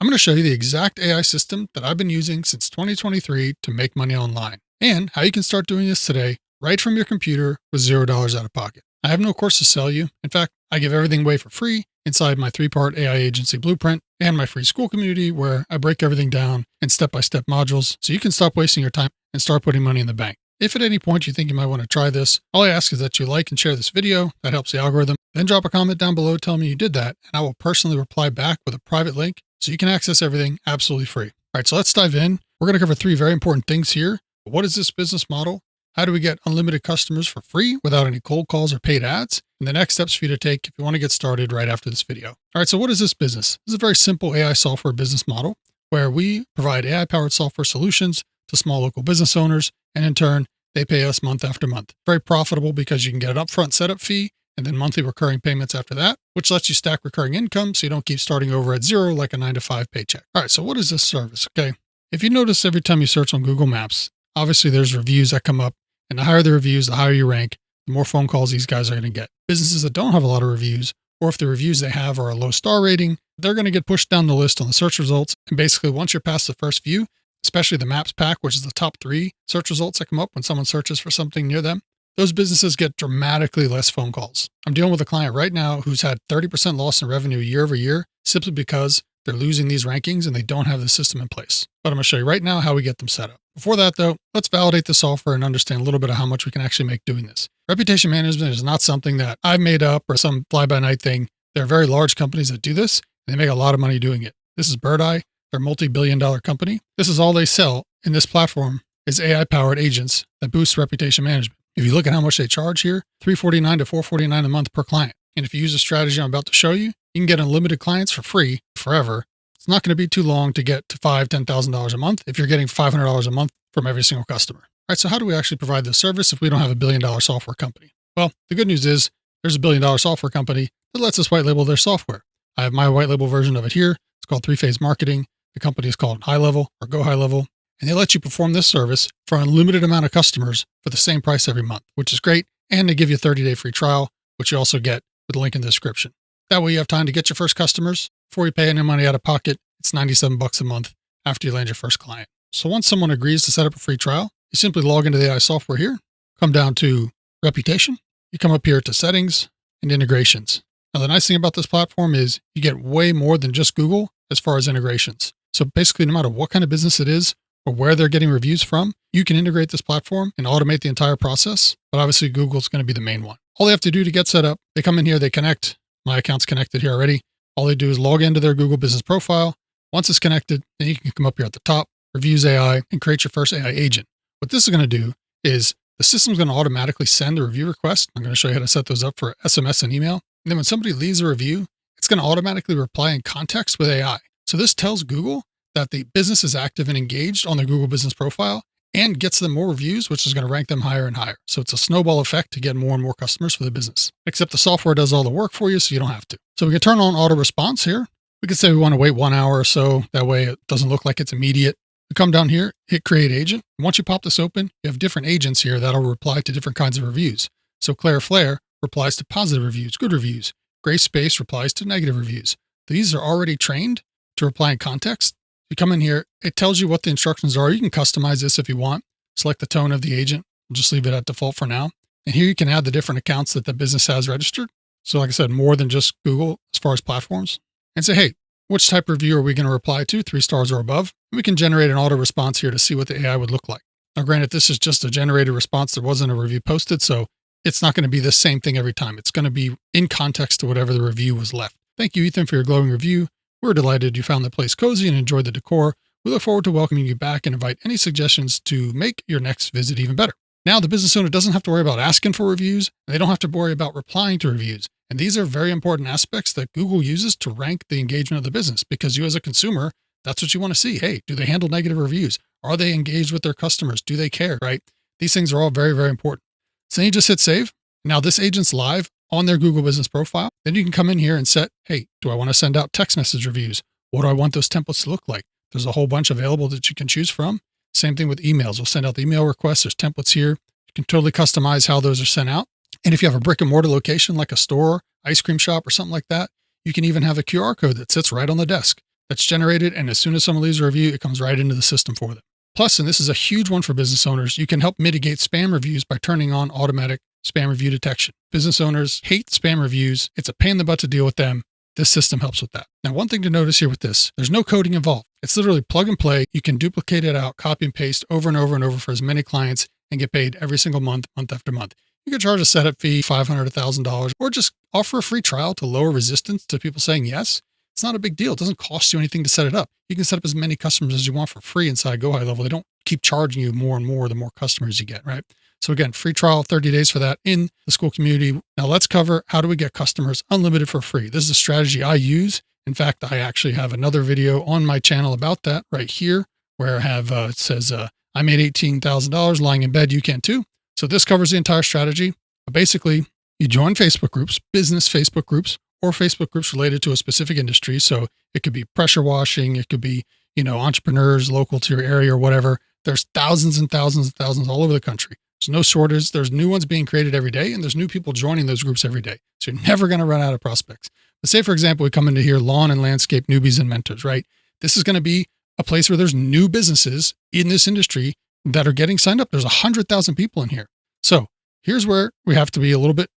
I'm going to show you the exact AI system that I've been using since 2023 to make money online, and how you can start doing this today right from your computer with $0 out of pocket. I have no course to sell you. In fact, I give everything away for free inside my 3-part AI agency blueprint and my free school community, where I break everything down in step-by-step modules so you can stop wasting your time and start putting money in the bank. If at any point you think you might want to try this, all I ask is that you like and share this video. That helps the algorithm. Then drop a comment down below telling me you did that, and I will personally reply back with a private link so you can access everything absolutely free. All right, so let's dive in. We're going to cover 3 very important things here. What is this business model? How do we get unlimited customers for free without any cold calls or paid ads? And the next steps for you to take if you want to get started right after this video. All right, so what is this business? This is a very simple AI software business model where we provide AI-powered software solutions to small local business owners, and in turn, they pay us month after month. Very profitable because you can get an upfront setup fee and then monthly recurring payments after that, which lets you stack recurring income so you don't keep starting over at zero like a 9-to-5 paycheck. All right, so what is this service? Okay, if you notice every time you search on Google Maps, obviously there's reviews that come up, and the higher the reviews, the higher you rank, the more phone calls these guys are going to get. Businesses that don't have a lot of reviews, or if the reviews they have are a low star rating, they're going to get pushed down the list on the search results. And basically, once you're past the first few, especially the maps pack, which is the top 3 search results that come up when someone searches for something near them, those businesses get dramatically less phone calls. I'm dealing with a client right now who's had 30% loss in revenue year over year simply because they're losing these rankings and they don't have the system in place. But I'm going to show you right now how we get them set up. Before that though, let's validate the software and understand a little bit of how much we can actually make doing this. Reputation management is not something that I've made up or some fly-by-night thing. There are very large companies that do this, and they make a lot of money doing it. This is Bird Eye. They're a multi-billion-dollar company. This is all they sell in this platform is AI-powered agents that boost reputation management. If you look at how much they charge here, $349 to $449 a month per client. And if you use the strategy I'm about to show you, you can get unlimited clients for free forever. It's not going to be too long to get to $5,000, $10,000 a month if you're getting $500 a month from every single customer. All right, so how do we actually provide this service if we don't have a billion-dollar software company? Well, the good news is there's a billion-dollar software company that lets us white label their software. I have my white label version of it here. It's called 3-Phase Marketing. The company is called HighLevel or GoHighLevel. And they let you perform this service for an unlimited amount of customers for the same price every month, which is great. And they give you a 30-day free trial, which you also get with a link in the description. That way you have time to get your first customers before you pay any money out of pocket. It's $97 a month after you land your first client. So once someone agrees to set up a free trial, you simply log into the AI software here, come down to reputation, you come up here to settings and integrations. Now, the nice thing about this platform is you get way more than just Google as far as integrations. So basically, no matter what kind of business it is or where they're getting reviews from, you can integrate this platform and automate the entire process. But obviously, Google's going to be the main one. All they have to do to get set up, they come in here, they connect. My account's connected here already. All they do is log into their Google business profile. Once it's connected, then you can come up here at the top, Reviews AI, and create your first AI agent. What this is going to do is the system's going to automatically send a review request. I'm going to show you how to set those up for SMS and email. And then when somebody leaves a review, it's going to automatically reply in context with AI. So this tells Google that the business is active and engaged on their Google business profile and gets them more reviews, which is going to rank them higher and higher. So it's a snowball effect to get more and more customers for the business, except the software does all the work for you, so you don't have to. So we can turn on auto response here. We could say we want to wait 1 hour or so. That way it doesn't look like it's immediate. You come down here, hit create agent. Once you pop this open, you have different agents here that'll reply to different kinds of reviews. So Claire Flair replies to positive reviews, good reviews. Grace Space replies to negative reviews. These are already trained to reply in context. You come in here, it tells you what the instructions are. You can customize this if you want. Select the tone of the agent. We'll just leave it at default for now. And here you can add the different accounts that the business has registered. So like I said, more than just Google as far as platforms. And say, hey, which type of review are we going to reply to, 3 stars or above? And we can generate an auto response here to see what the AI would look like. Now, granted, this is just a generated response. There wasn't a review posted, so it's not going to be the same thing every time. It's going to be in context to whatever the review was left. Thank you, Ethan, for your glowing review. We're delighted you found the place cozy and enjoyed the decor. We look forward to welcoming you back and invite any suggestions to make your next visit even better. Now, the business owner doesn't have to worry about asking for reviews, and they don't have to worry about replying to reviews. And these are very important aspects that Google uses to rank the engagement of the business, because you as a consumer, that's what you want to see. Hey, do they handle negative reviews? Are they engaged with their customers? Do they care, right? These things are all very, very important. So then you just hit save. Now this agent's live on their Google business profile. Then you can come in here and set, hey, do I want to send out text message reviews? What do I want those templates to look like? There's a whole bunch available that you can choose from. Same thing with emails. We'll send out the email requests. There's templates here. You can totally customize how those are sent out. And if you have a brick and mortar location like a store, ice cream shop, or something like that, you can even have a QR code that sits right on the desk. that's generated. And as soon as someone leaves a review, it comes right into the system for them. Plus, and this is a huge one for business owners, you can help mitigate spam reviews by turning on automatic spam review detection. Business owners hate spam reviews. It's a pain in the butt to deal with them. This system helps with that. Now, one thing to notice here with this, there's no coding involved. It's literally plug and play. You can duplicate it out, copy and paste over and over and over for as many clients and get paid every single month, month after month. You can charge a setup fee, $500, $1,000, or just offer a free trial to lower resistance to people saying yes. It's not a big deal. It doesn't cost you anything to set it up. You can set up as many customers as you want for free inside GoHighLevel. They don't keep charging you more and more the more customers you get, right? So again, free trial, 30 days for that in the school community. Now let's cover how do we get customers unlimited for free. This is a strategy I use. In fact, I actually have another video on my channel about that right here, where I have, it says, I made $18,000 lying in bed. You can too. So this covers the entire strategy. But basically, you join Facebook groups, business Facebook groups, or Facebook groups related to a specific industry. So it could be pressure washing. It could be, entrepreneurs local to your area or whatever. There's thousands and thousands and thousands all over the country. There's no shortage. There's new ones being created every day, and there's new people joining those groups every day. So you're never going to run out of prospects. But say, for example, we come into here, lawn and landscape newbies and mentors, right? This is going to be a place where there's new businesses in this industry that are getting signed up. There's 100,000 people in here. So here's where we have to be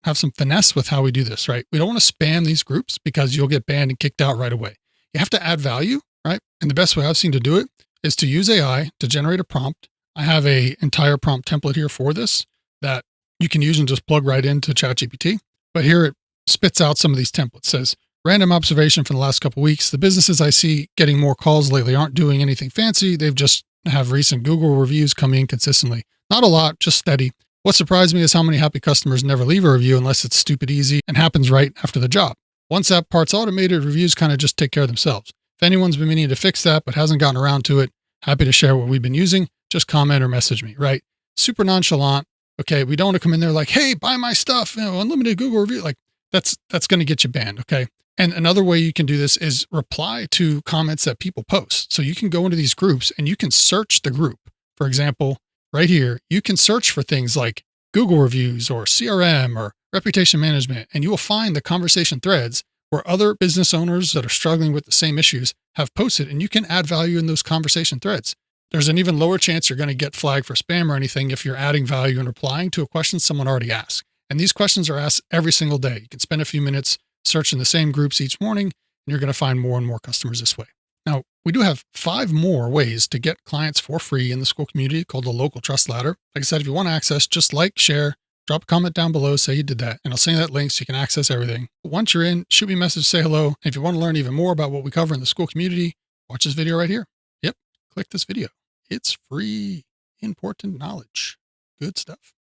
have some finesse with how we do this, right? We don't want to spam these groups because you'll get banned and kicked out right away. You have to add value, right? And the best way I've seen to do it is to use AI to generate a prompt. I have an entire prompt template here for this that you can use and just plug right into ChatGPT. But here it spits out some of these templates. It says, random observation from the last couple of weeks. The businesses I see getting more calls lately aren't doing anything fancy. They've just have recent Google reviews come in consistently. Not a lot, just steady. What surprised me is how many happy customers never leave a review unless it's stupid easy and happens right after the job. Once that part's automated, reviews kind of just take care of themselves. If anyone's been meaning to fix that but hasn't gotten around to it, happy to share what we've been using. Just comment or message me, right? Super nonchalant. Okay, we don't want to come in there like, hey, buy my stuff, unlimited Google review. Like that's going to get you banned, okay? And another way you can do this is reply to comments that people post. So you can go into these groups and you can search the group. For example, right here, you can search for things like Google reviews or CRM or reputation management, and you will find the conversation threads where other business owners that are struggling with the same issues have posted, and you can add value in those conversation threads. There's an even lower chance you're going to get flagged for spam or anything if you're adding value and replying to a question someone already asked. And these questions are asked every single day. You can spend a few minutes searching the same groups each morning, and you're going to find more and more customers this way. Now, we do have 5 more ways to get clients for free in the school community called the Local Trust Ladder. Like I said, if you want access, just like, share, drop a comment down below, say you did that, and I'll send you that link so you can access everything. But once you're in, shoot me a message, say hello. And if you want to learn even more about what we cover in the school community, watch this video right here. Yep, click this video. It's free, important knowledge. Good stuff.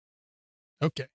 Okay.